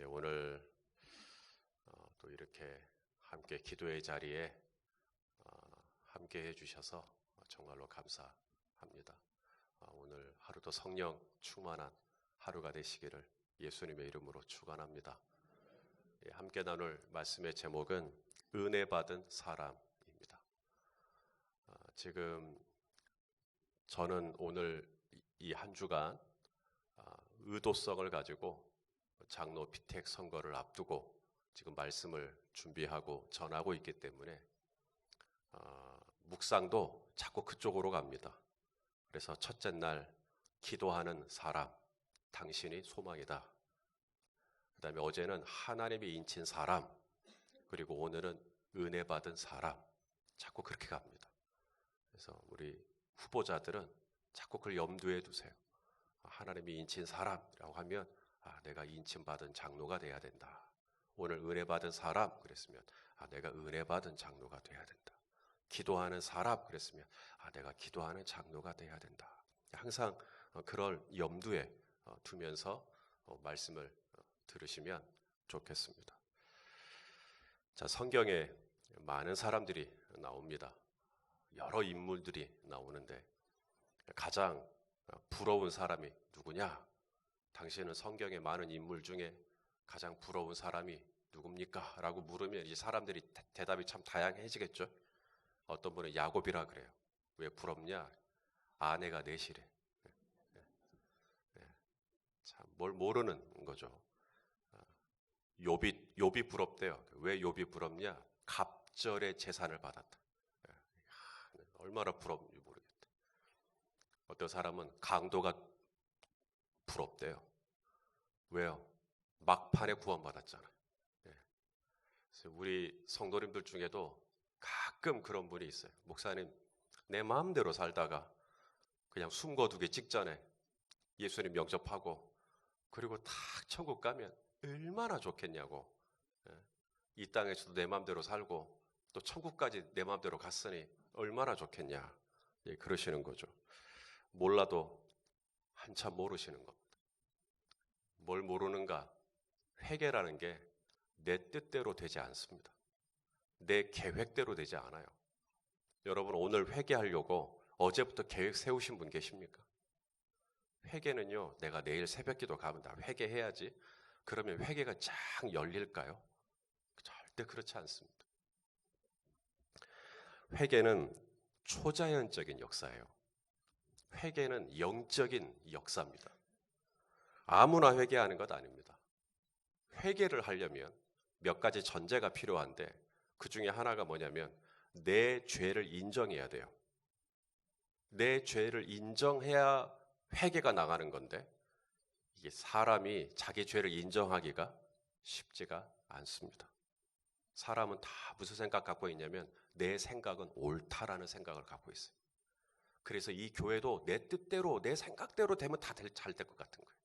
오늘 또 이렇게 함께 기도의 자리에 함께 해주셔서 정말로 감사합니다. 오늘 하루도 성령 충만한 하루가 되시기를 예수님의 이름으로 축원합니다. 함께 나눌 말씀의 제목은 은혜 받은 사람입니다. 지금 저는 오늘 이 한 주간 의도성을 가지고 장로 피택 선거를 앞두고 지금 말씀을 준비하고 전하고 있기 때문에 묵상도 자꾸 그쪽으로 갑니다. 그래서 첫째 날 기도하는 사람, 당신이 소망이다. 그 다음에 어제는 하나님이 인친 사람, 그리고 오늘은 은혜 받은 사람, 자꾸 그렇게 갑니다. 그래서 우리 후보자들은 자꾸 그걸 염두에 두세요. 하나님이 인친 사람이라고 하면 내가 인침받은 장로가 돼야 된다. 오늘 은혜 받은 사람 그랬으면 내가 은혜 받은 장로가 돼야 된다. 기도하는 사람 그랬으면 내가 기도하는 장로가 돼야 된다. 항상 그럴 염두에 두면서 말씀을 들으시면 좋겠습니다. 자, 성경에 많은 사람들이 나옵니다. 여러 인물들이 나오는데 가장 부러운 사람이 누구냐? 당신은 성경의 많은 인물 중에 가장 부러운 사람이 누굽니까? 라고 물으면 이 사람들이 대답이 참 다양해지겠죠. 어떤 분은 야곱이라 그래요. 왜 부럽냐? 아내가 넷이래. 참 뭘 모르는 거죠. 욥이 부럽대요. 왜 욥이 부럽냐? 갑절의 재산을 받았다. 얼마나 부럽는지 모르겠다. 어떤 사람은 강도가 부럽대요. 왜요? 막판에 구원받았잖아요. 그래서 우리 성도님들 중에도 가끔 그런 분이 있어요. 목사님, 내 마음대로 살다가 그냥 숨 거두기 직전에 예수님 영접하고 그리고 탁 천국 가면 얼마나 좋겠냐고. 이 땅에서도 내 마음대로 살고 또 천국까지 내 마음대로 갔으니 얼마나 좋겠냐. 그러시는 거죠. 몰라도 한참 모르시는 겁니다. 뭘 모르는가? 회개라는 게 내 뜻대로 되지 않습니다. 내 계획대로 되지 않아요. 여러분 오늘 회개하려고 어제부터 계획 세우신 분 계십니까? 회개는요, 내가 내일 새벽기도 가면 다 회개해야지. 그러면 회개가 쫙 열릴까요? 절대 그렇지 않습니다. 회개는 초자연적인 역사예요. 회개는 영적인 역사입니다. 아무나 회개하는 것 아닙니다. 회개를 하려면 몇 가지 전제가 필요한데 그 중에 하나가 뭐냐면 내 죄를 인정해야 돼요. 내 죄를 인정해야 회개가 나가는 건데 이게 사람이 자기 죄를 인정하기가 쉽지가 않습니다. 사람은 다 무슨 생각 갖고 있냐면 내 생각은 옳다라는 생각을 갖고 있어요. 그래서 이 교회도 내 뜻대로 내 생각대로 되면 다 잘 될 것 같은 거예요.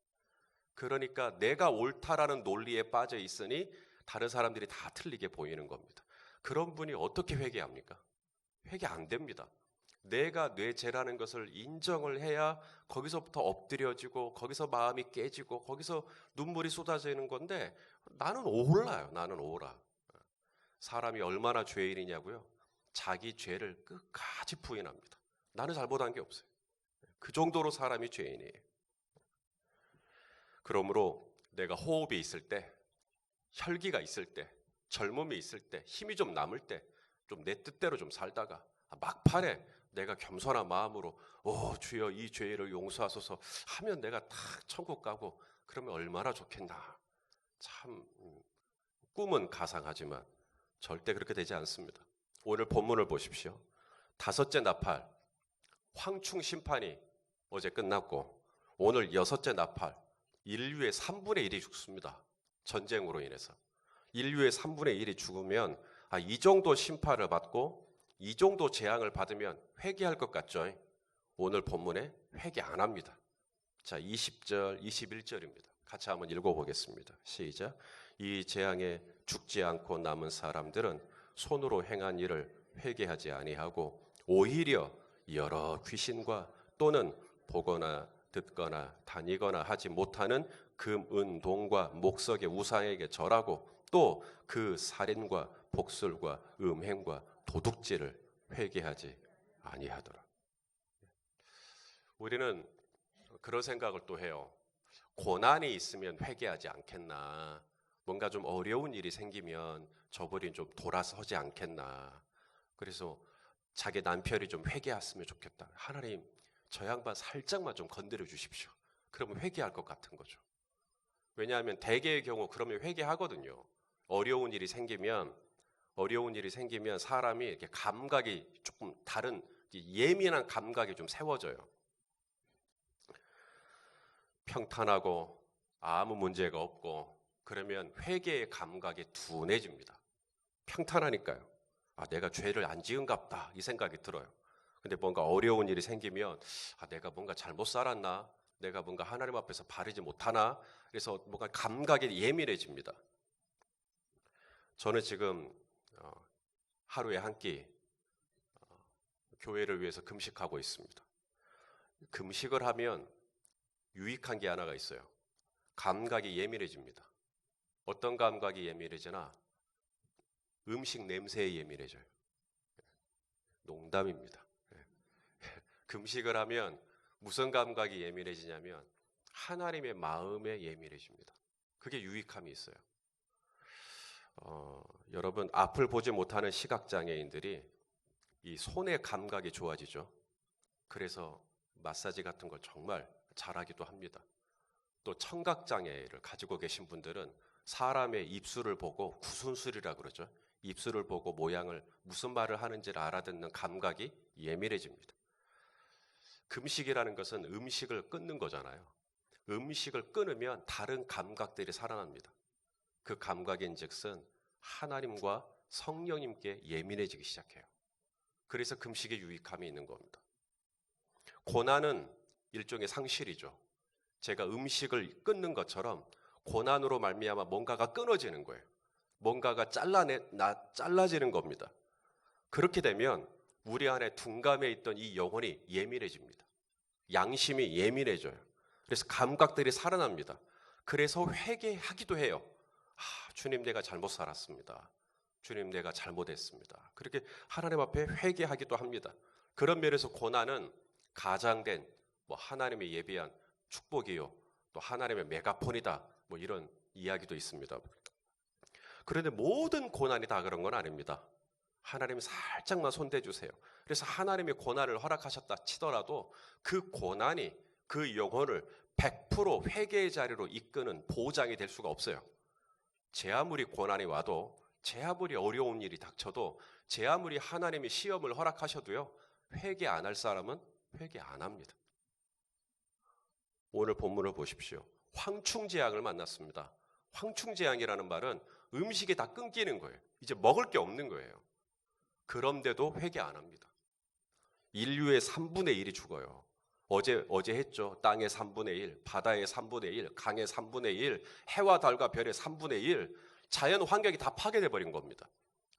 그러니까 내가 옳다라는 논리에 빠져 있으니 다른 사람들이 다 틀리게 보이는 겁니다. 그런 분이 어떻게 회개합니까? 회개 안 됩니다. 내가 내 죄라는 것을 인정을 해야 거기서부터 엎드려지고 거기서 마음이 깨지고 거기서 눈물이 쏟아지는 건데 나는 오라요. 나는 오라. 사람이 얼마나 죄인이냐고요? 자기 죄를 끝까지 부인합니다. 나는 잘못한 게 없어요. 그 정도로 사람이 죄인이에요. 그러므로 내가 호흡이 있을 때, 혈기가 있을 때, 젊음이 있을 때, 힘이 좀 남을 때, 좀 내 뜻대로 좀 살다가 막판에 내가 겸손한 마음으로 주여 이 죄를 용서하소서 하면 내가 탁 천국 가고 그러면 얼마나 좋겠나. 참 꿈은 가상하지만 절대 그렇게 되지 않습니다. 오늘 본문을 보십시오. 다섯째 나팔, 황충 심판이 어제 끝났고 오늘 여섯째 나팔, 인류의 3분의 1이 죽습니다. 전쟁으로 인해서. 인류의 3분의 1이 죽으면 이 정도 심판을 받고 이 정도 재앙을 받으면 회개할 것 같죠? 오늘 본문에 회개 안 합니다. 자, 20절, 21절입니다. 같이 한번 읽어보겠습니다. 시작. 이 재앙에 죽지 않고 남은 사람들은 손으로 행한 일을 회개하지 아니하고 오히려 여러 귀신과 또는 보거나 듣거나 다니거나 하지 못하는 금, 은, 동과 목석의 우상에게 절하고 또 그 살인과 복술과 음행과 도둑질을 회개하지 아니하더라. 우리는 그런 생각을 또 해요. 고난이 있으면 회개하지 않겠나. 뭔가 좀 어려운 일이 생기면 저버린 좀 돌아서지 않겠나. 그래서 자기 남편이 좀 회개했으면 좋겠다. 하나님, 저 양반 살짝만 좀 건드려 주십시오. 그러면 회개할 것 같은 거죠. 왜냐하면 대개의 경우 그러면 회개하거든요. 어려운 일이 생기면 사람이 이렇게 감각이 조금 다른 예민한 감각이 좀 세워져요. 평탄하고 아무 문제가 없고 그러면 회개의 감각이 둔해집니다. 평탄하니까요. 아, 내가 죄를 안 지은갑다 이 생각이 들어요. 근데 뭔가 어려운 일이 생기면 아, 내가 뭔가 잘못 살았나? 내가 뭔가 하나님 앞에서 바르지 못하나? 그래서 뭔가 감각이 예민해집니다. 저는 지금 하루에 한 끼 교회를 위해서 금식하고 있습니다. 금식을 하면 유익한 게 하나가 있어요. 감각이 예민해집니다. 어떤 감각이 예민해지나? 음식 냄새에 예민해져요. 농담입니다. 금식을 하면 무슨 감각이 예민해지냐면 하나님의 마음에 예민해집니다. 그게 유익함이 있어요. 여러분 앞을 보지 못하는 시각장애인들이 이 손의 감각이 좋아지죠. 그래서 마사지 같은 걸 정말 잘하기도 합니다. 또 청각장애를 가지고 계신 분들은 사람의 입술을 보고 구순술이라 그러죠. 입술을 보고 모양을 무슨 말을 하는지를 알아듣는 감각이 예민해집니다. 금식이라는 것은 음식을 끊는 거잖아요. 음식을 끊으면 다른 감각들이 살아납니다. 그 감각인즉슨 하나님과 성령님께 예민해지기 시작해요. 그래서 금식의 유익함이 있는 겁니다. 고난은 일종의 상실이죠. 제가 음식을 끊는 것처럼 고난으로 말미암아 뭔가가 끊어지는 거예요. 뭔가가 잘라지는 겁니다. 그렇게 되면 우리 안에 둔감해 있던 이 영혼이 예민해집니다. 양심이 예민해져요. 그래서 감각들이 살아납니다. 그래서 회개하기도 해요. 아, 주님 내가 잘못 살았습니다. 주님 내가 잘못했습니다. 그렇게 하나님 앞에 회개하기도 합니다. 그런 면에서 고난은 가장된 하나님의 예비한 축복이요. 또 하나님의 메가폰이다. 이런 이야기도 있습니다. 그런데 모든 고난이 다 그런 건 아닙니다. 하나님이 살짝만 손대주세요. 그래서 하나님의 고난을 허락하셨다 치더라도 그 고난이 그 영혼을 100% 회개의 자리로 이끄는 보장이 될 수가 없어요. 제 아무리 고난이 와도, 제 아무리 어려운 일이 닥쳐도, 제 아무리 하나님이 시험을 허락하셔도요, 회개 안 할 사람은 회개 안 합니다. 오늘 본문을 보십시오. 황충제약을 만났습니다. 황충제약이라는 말은 음식이 다 끊기는 거예요. 이제 먹을 게 없는 거예요. 그런데도 회개 안 합니다. 인류의 3분의 1이 죽어요. 어제 했죠. 땅의 3분의 1, 바다의 3분의 1, 강의 3분의 1, 해와 달과 별의 3분의 1, 자연 환경이 다 파괴돼 버린 겁니다.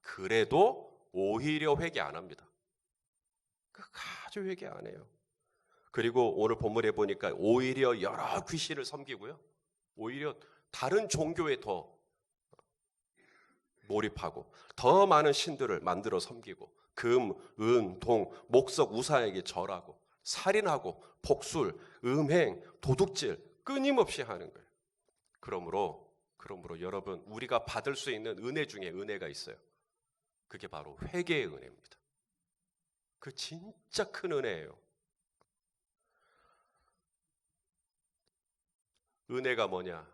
그래도 오히려 회개 안 합니다. 아주 회개 안 해요. 그리고 오늘 본문에 보니까 오히려 여러 귀신을 섬기고요. 오히려 다른 종교에 더 몰입하고 더 많은 신들을 만들어 섬기고 금, 은, 동, 목석, 우상에게 절하고 살인하고 복술, 음행, 도둑질 끊임없이 하는 거예요. 그러므로 여러분 우리가 받을 수 있는 은혜 중에 은혜가 있어요. 그게 바로 회개의 은혜입니다. 그 진짜 큰 은혜예요. 은혜가 뭐냐?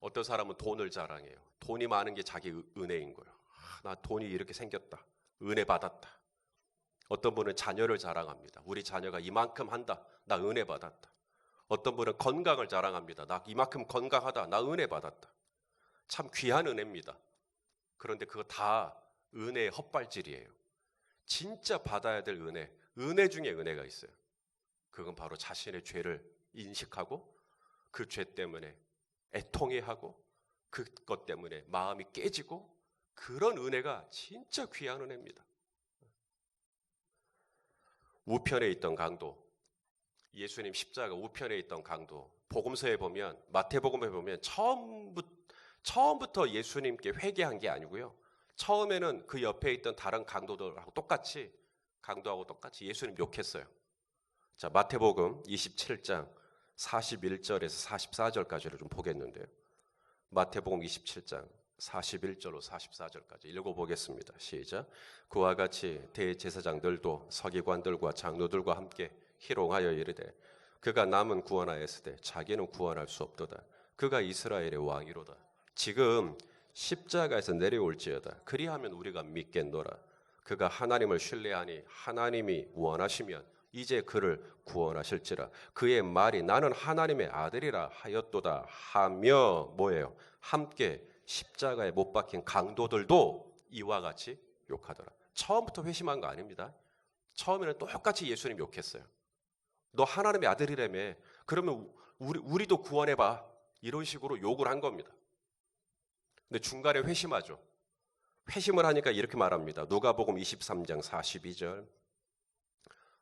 어떤 사람은 돈을 자랑해요. 돈이 많은 게 자기 은혜인 거예요. 나 돈이 이렇게 생겼다. 은혜 받았다. 어떤 분은 자녀를 자랑합니다. 우리 자녀가 이만큼 한다. 나 은혜 받았다. 어떤 분은 건강을 자랑합니다. 나 이만큼 건강하다. 나 은혜 받았다. 참 귀한 은혜입니다. 그런데 그거 다 은혜의 헛발질이에요. 진짜 받아야 될 은혜 중에 은혜가 있어요. 그건 바로 자신의 죄를 인식하고 그 죄 때문에 애통해하고 그것 때문에 마음이 깨지고 그런 은혜가 진짜 귀한 은혜입니다. 우편에 있던 강도 예수님 십자가 우편에 있던 강도, 복음서에 보면, 마태복음에 보면 처음부터 예수님께 회개한 게 아니고요. 처음에는 그 옆에 있던 다른 강도들하고 똑같이, 강도하고 똑같이 예수님 욕했어요. 자, 마태복음 27장 41절에서 44절까지를 좀 보겠는데요. 마태복음 27장 41절로 44절까지 읽어보겠습니다. 시작. 그와 같이 대제사장들도 서기관들과 장로들과 함께 희롱하여 이르되 그가 남은 구원하였으되 자기는 구원할 수 없도다. 그가 이스라엘의 왕이로다. 지금 십자가에서 내려올지어다. 그리하면 우리가 믿겠노라. 그가 하나님을 신뢰하니 하나님이 원하시면 이제 그를 구원하실지라. 그의 말이 나는 하나님의 아들이라 하였도다 하며 뭐예요? 함께 십자가에 못 박힌 강도들도 이와 같이 욕하더라. 처음부터 회심한 거 아닙니다. 처음에는 똑같이 예수님 욕했어요. 너 하나님의 아들이라며. 그러면 우리도 구원해봐. 이런 식으로 욕을 한 겁니다. 근데 중간에 회심하죠. 회심을 하니까 이렇게 말합니다. 누가복음 23장 42절.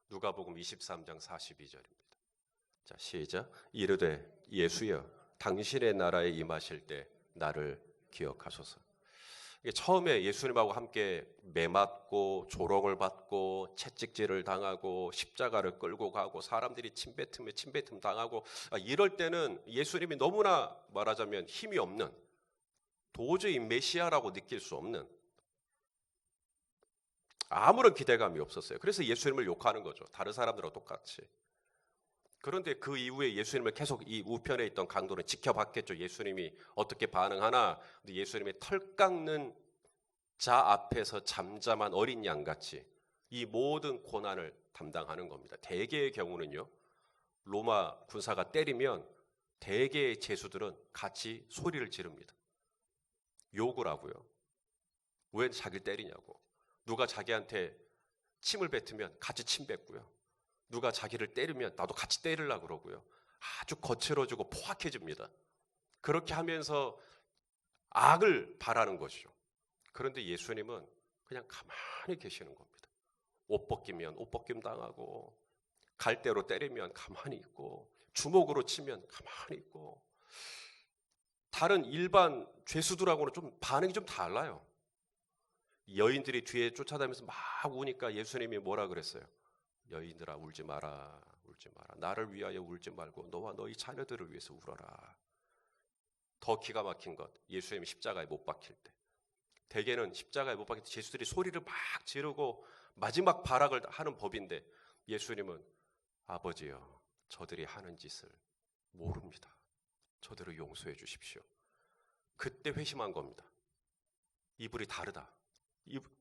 누가복음 23장 42절입니다. 자, 시작. 이르되 예수여 당신의 나라에 임하실 때 나를 기억하소서. 처음에 예수님하고 함께 매맞고 조롱을 받고 채찍질을 당하고 십자가를 끌고 가고 사람들이 침뱉음 당하고 이럴 때는 예수님이 너무나 말하자면 힘이 없는, 도저히 메시아라고 느낄 수 없는, 아무런 기대감이 없었어요. 그래서 예수님을 욕하는 거죠. 다른 사람들하고 똑같이. 그런데 그 이후에 예수님을 계속 이 우편에 있던 강도는 지켜봤겠죠. 예수님이 어떻게 반응하나. 근데 예수님이 털 깎는 자 앞에서 잠잠한 어린 양같이 이 모든 고난을 담당하는 겁니다. 대개의 경우는요, 로마 군사가 때리면 대개의 죄수들은 같이 소리를 지릅니다. 욕을 하고요. 왜 자기를 때리냐고. 누가 자기한테 침을 뱉으면 같이 침 뱉고요. 누가 자기를 때리면 나도 같이 때리려고 그러고요. 아주 거칠어지고 포악해집니다. 그렇게 하면서 악을 바라는 것이죠. 그런데 예수님은 그냥 가만히 계시는 겁니다. 옷 벗기면 옷 벗김 당하고, 갈대로 때리면 가만히 있고, 주먹으로 치면 가만히 있고. 다른 일반 죄수들하고는 좀 반응이 좀 달라요. 여인들이 뒤에 쫓아다니면서 막 우니까 예수님이 뭐라 그랬어요? 여인들아 울지 마라, 울지 마라. 나를 위하여 울지 말고 너와 너희 자녀들을 위해서 울어라. 더 기가 막힌 것, 예수님이 십자가에 못 박힐 때, 대개는 십자가에 못 박힐 때 죄수들이 소리를 막 지르고 마지막 발악을 하는 법인데 예수님은 아버지여 저들이 하는 짓을 모릅니다. 저들을 용서해 주십시오. 그때 회심한 겁니다. 이불이 다르다.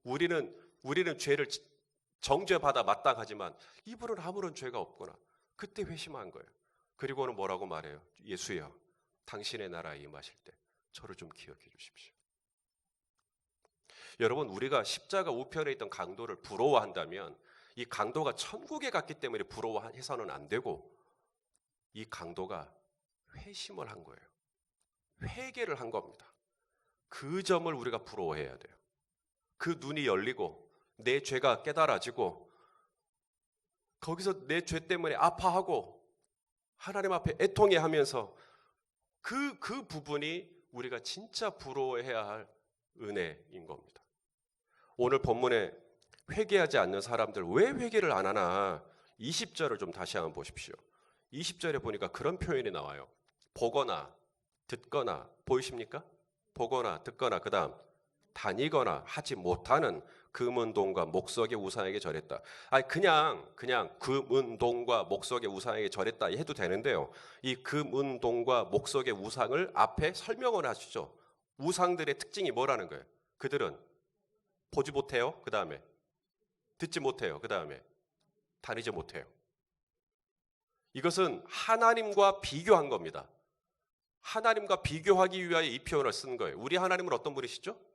우리는 죄를 정죄받아 마땅하지만 이분은 아무런 죄가 없구나. 그때 회심한 거예요. 그리고는 뭐라고 말해요? 예수여 당신의 나라에 임하실 때 저를 좀 기억해 주십시오. 여러분, 우리가 십자가 우편에 있던 강도를 부러워한다면 이 강도가 천국에 갔기 때문에 부러워해서는 안 되고, 이 강도가 회심을 한 거예요. 회개를 한 겁니다. 그 점을 우리가 부러워해야 돼요. 그 눈이 열리고 내 죄가 깨달아지고 거기서 내 죄 때문에 아파하고 하나님 앞에 애통해하면서 그 부분이 우리가 진짜 부러워해야 할 은혜인 겁니다. 오늘 본문에 회개하지 않는 사람들 왜 회개를 안 하나, 20절을 좀 다시 한번 보십시오. 20절에 보니까 그런 표현이 나와요. 보거나 듣거나, 보이십니까? 보거나 듣거나, 그 다음 다니거나 하지 못하는 금은동과 목석의 우상에게 절했다. 아니 그냥 금은동과 목석의 우상에게 절했다 해도 되는데요. 이 금은동과 목석의 우상을 앞에 설명을 하시죠. 우상들의 특징이 뭐라는 거예요? 그들은 보지 못해요. 그 다음에 듣지 못해요. 그 다음에 다니지 못해요. 이것은 하나님과 비교한 겁니다. 하나님과 비교하기 위하여 이 표현을 쓴 거예요. 우리 하나님은 어떤 분이시죠?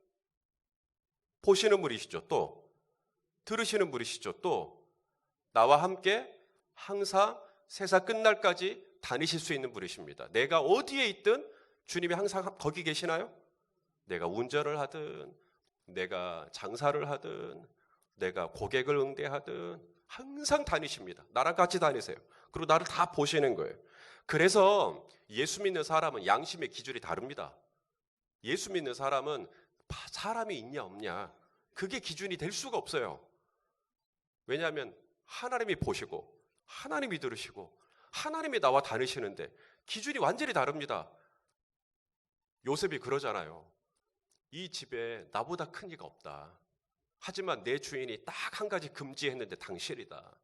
보시는 분이시죠. 또 들으시는 분이시죠. 또 나와 함께 항상 세상 끝날까지 다니실 수 있는 분이십니다. 내가 어디에 있든 주님이 항상 거기 계시나요? 내가 운전을 하든, 내가 장사를 하든, 내가 고객을 응대하든 항상 다니십니다. 나랑 같이 다니세요. 그리고 나를 다 보시는 거예요. 그래서 예수 믿는 사람은 양심의 기준이 다릅니다. 예수 믿는 사람은 사람이 있냐 없냐 그게 기준이 될 수가 없어요. 왜냐하면 하나님이 보시고 하나님이 들으시고 하나님이 나와 다니시는데 기준이 완전히 다릅니다. 요셉이 그러잖아요. 이 집에 나보다 큰 이가 없다. 하지만 내 주인이 딱 한 가지 금지했는데 당신이다.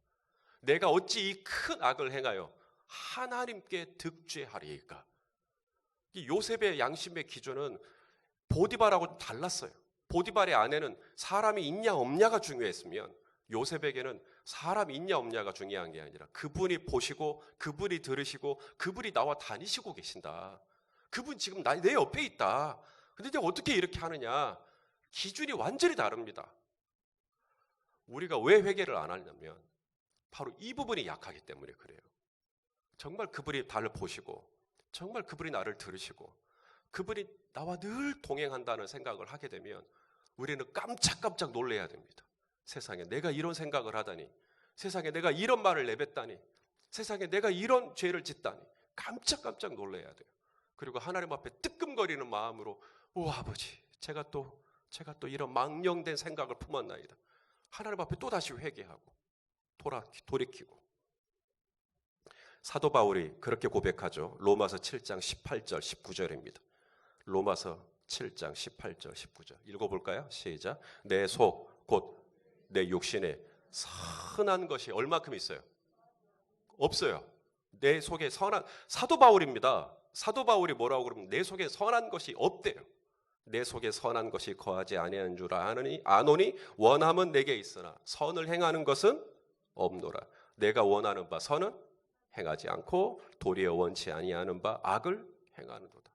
내가 어찌 이 큰 악을 행하여 하나님께 득죄하리이까. 이 요셉의 양심의 기준은 보디발하고 달랐어요. 보디발의 아내는 사람이 있냐 없냐가 중요했으면 요셉에게는 사람이 있냐 없냐가 중요한 게 아니라 그분이 보시고 그분이 들으시고 그분이 나와 다니시고 계신다. 그분 지금 내 옆에 있다. 근데 내가 어떻게 이렇게 하느냐. 기준이 완전히 다릅니다. 우리가 왜 회개를 안 하냐면 바로 이 부분이 약하기 때문에 그래요. 정말 그분이 나를 보시고 정말 그분이 나를 들으시고 그분이 나와 늘 동행한다는 생각을 하게 되면 우리는 깜짝깜짝 놀라야 됩니다. 세상에 내가 이런 생각을 하다니, 세상에 내가 이런 말을 내뱉다니, 세상에 내가 이런 죄를 짓다니 깜짝깜짝 놀라야 돼요. 그리고 하나님 앞에 뜨끔거리는 마음으로 오 아버지 제가 또 이런 망령된 생각을 품었나이다. 하나님 앞에 또다시 회개하고 돌이키고. 사도 바울이 그렇게 고백하죠. 로마서 7장 18절 19절입니다. 로마서 7장 18절 19절 읽어볼까요? 시작. 내 속 곧 내 육신에 선한 것이 얼마큼 있어요? 없어요. 내 속에 선한, 사도 바울입니다. 사도 바울이 뭐라고 그러면 내 속에 선한 것이 없대요. 내 속에 선한 것이 거하지 아니하는 줄 아노니 원함은 내게 있으나 선을 행하는 것은 없노라. 내가 원하는 바 선은 행하지 않고 도리어 원치 아니하는 바 악을 행하는도다.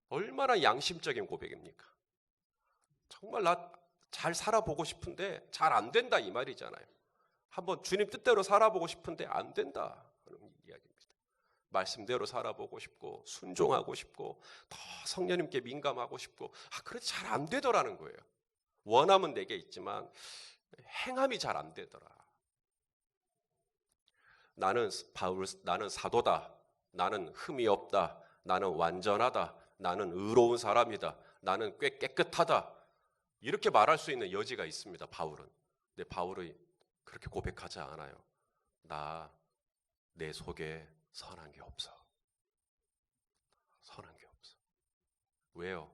얼마나 양심적인 고백입니까? 정말 나 잘 살아보고 싶은데 잘 안 된다 이 말이잖아요. 한번 주님 뜻대로 살아보고 싶은데 안 된다 하는 이야기입니다. 말씀대로 살아보고 싶고 순종하고 싶고 더 성령님께 민감하고 싶고 그래도 잘 안 되더라는 거예요. 원함은 내게 있지만 행함이 잘 안 되더라. 나는 사도다. 나는 흠이 없다. 나는 완전하다. 나는 의로운 사람이다. 나는 꽤 깨끗하다. 이렇게 말할 수 있는 여지가 있습니다. 바울은. 근데 바울이 그렇게 고백하지 않아요. 내 속에 선한 게 없어. 선한 게 없어. 왜요?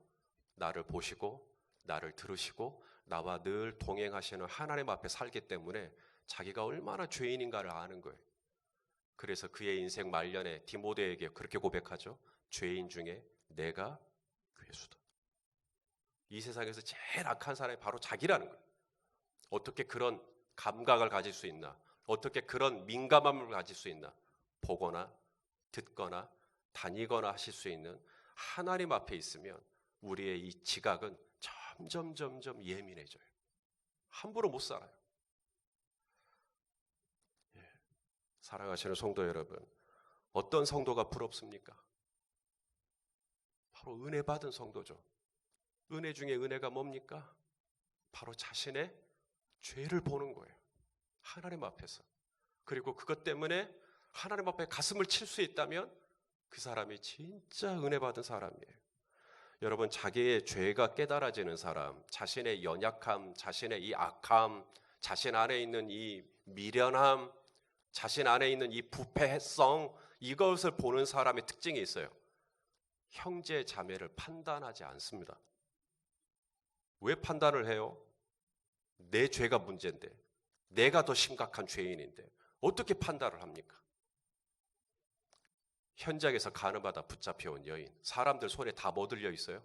나를 보시고 나를 들으시고 나와 늘 동행하시는 하나님 앞에 살기 때문에 자기가 얼마나 죄인인가를 아는 거예요. 그래서 그의 인생 말년에 디모데에게 그렇게 고백하죠. 죄인 중에 내가 괴수다. 이 세상에서 제일 악한 사람이 바로 자기라는 거예요. 어떻게 그런 감각을 가질 수 있나? 어떻게 그런 민감함을 가질 수 있나? 보거나 듣거나 다니거나 하실 수 있는 하나님 앞에 있으면 우리의 이 지각은 점점 예민해져요. 함부로 못 살아요. 사랑하시는 성도 여러분, 어떤 성도가 부럽습니까? 바로 은혜 받은 성도죠. 은혜 중에 은혜가 뭡니까? 바로 자신의 죄를 보는 거예요. 하나님 앞에서. 그리고 그것 때문에 하나님 앞에 가슴을 칠 수 있다면 그 사람이 진짜 은혜 받은 사람이에요. 여러분, 자기의 죄가 깨달아지는 사람, 자신의 연약함, 자신의 이 악함, 자신 안에 있는 이 미련함, 자신 안에 있는 이 부패성, 이것을 보는 사람의 특징이 있어요. 형제 자매를 판단하지 않습니다. 왜 판단을 해요? 내 죄가 문제인데, 내가 더 심각한 죄인인데 어떻게 판단을 합니까? 현장에서 가늠하다 붙잡혀온 여인, 사람들 손에 다 뭐 들려 있어요?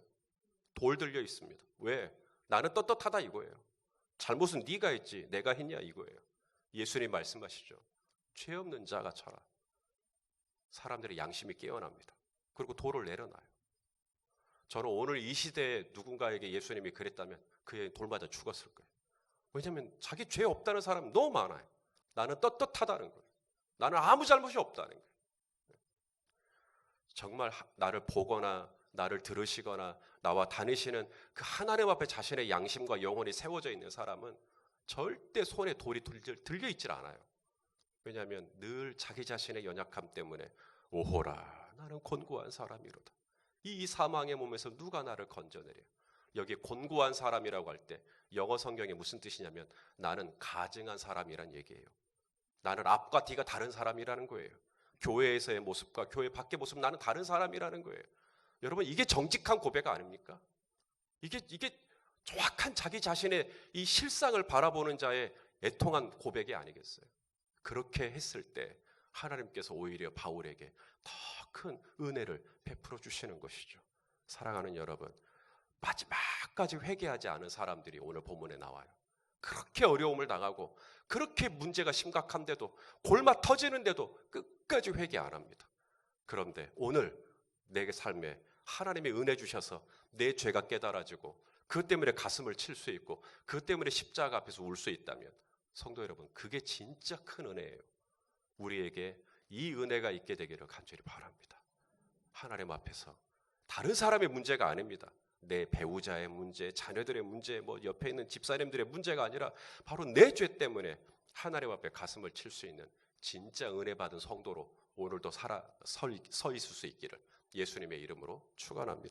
돌 들려 있습니다. 왜? 나는 떳떳하다 이거예요. 잘못은 네가 했지 내가 했냐 이거예요. 예수님 말씀하시죠. 죄 없는 자가 쳐라. 사람들의 양심이 깨어납니다. 그리고 돌을 내려놔요. 저는 오늘 이 시대에 누군가에게 예수님이 그랬다면 그의 돌 맞아 죽었을 거예요. 왜냐하면 자기 죄 없다는 사람이 너무 많아요. 나는 떳떳하다는 거예요. 나는 아무 잘못이 없다는 거예요. 정말 나를 보거나 나를 들으시거나 나와 다니시는 그 하나님 앞에 자신의 양심과 영혼이 세워져 있는 사람은 절대 손에 돌이 들려 있질 않아요. 왜냐하면 늘 자기 자신의 연약함 때문에 오호라 나는 곤고한 사람이로다. 이 사망의 몸에서 누가 나를 건져내려. 여기 곤고한 사람이라고 할 때 영어 성경에 무슨 뜻이냐면 나는 가증한 사람이란 얘기예요. 나는 앞과 뒤가 다른 사람이라는 거예요. 교회에서의 모습과 교회 밖의 모습 나는 다른 사람이라는 거예요. 여러분 이게 정직한 고백 아닙니까? 이게 정확한 자기 자신의 이 실상을 바라보는 자의 애통한 고백이 아니겠어요? 그렇게 했을 때 하나님께서 오히려 바울에게 더 큰 은혜를 베풀어 주시는 것이죠. 사랑하는 여러분, 마지막까지 회개하지 않은 사람들이 오늘 본문에 나와요. 그렇게 어려움을 당하고 그렇게 문제가 심각한데도 골마 터지는데도 끝까지 회개 안 합니다. 그런데 오늘 내 삶에 하나님의 은혜 주셔서 내 죄가 깨달아지고 그것 때문에 가슴을 칠 수 있고 그것 때문에 십자가 앞에서 울 수 있다면 성도 여러분, 그게 진짜 큰 은혜예요. 우리에게 이 은혜가 있게 되기를 간절히 바랍니다. 하나님 앞에서 다른 사람의 문제가 아닙니다. 내 배우자의 문제, 자녀들의 문제, 옆에 있는 집사님들의 문제가 아니라 바로 내 죄 때문에 하나님 앞에 가슴을 칠 수 있는 진짜 은혜 받은 성도로 오늘도 서 있을 수 있기를 예수님의 이름으로 축원합니다.